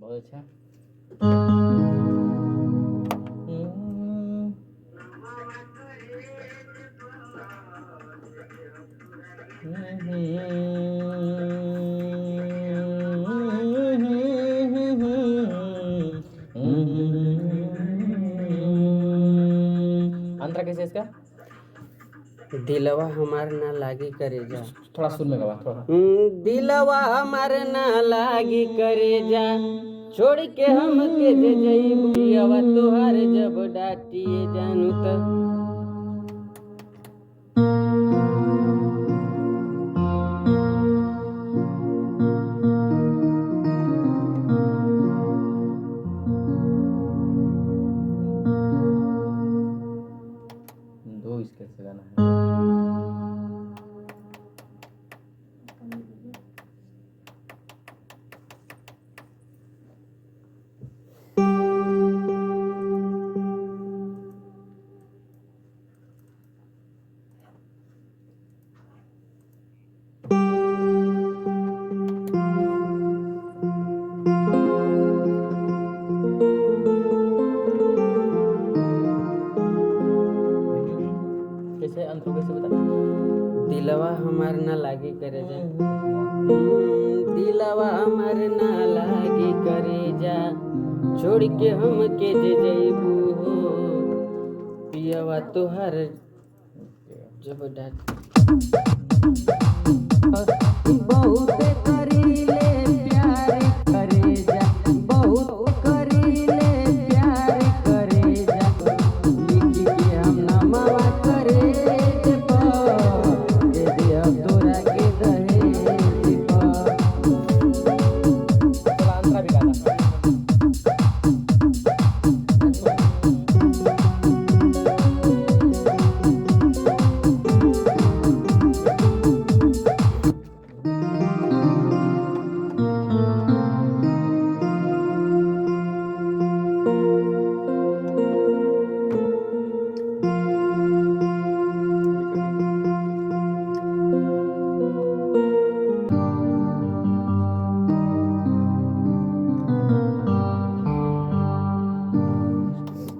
बहुत अच्छा। अंतरा कैसे इसका? दिलवा हमार ना लागी करेजा। थोड़ा सुर में गवा थोड़ा। दिलवा हमार ना लागी करेजा, छोड़ के हम के जे जइबुआ तोहार जब डाटिए जानू त। दो इसके से गाना है। कैसे अंतरा कैसे बता? दिलवा हमार ना लागी करेजा, दिलवा हमार ना लागी करेजा, छोड़ के हम के जे जइबू हो पियवा तोहार जब डाट। बहुत करीले प्यार करेजा, बहुत करीले प्यार करेजा, लिखी के हम नमवा करेज पर दे दे अब तोरा के दहेज पर। थोड़ा अंतरा भी गाना।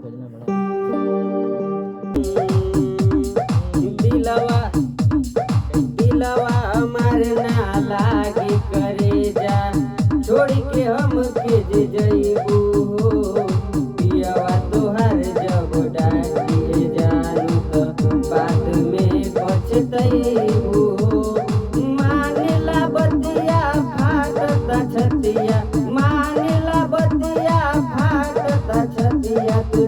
खोजना बड़ा। दिलवा दिलवा हमार ना लागी करेजा, छोड़ के हम के जे जइबू हो पियवा तोहार जब डाटिए जानू त बाद में पछतइबू हो। मानेला बतिया फाटता छतिया, मानेला बतिया फाटता छतिया, तू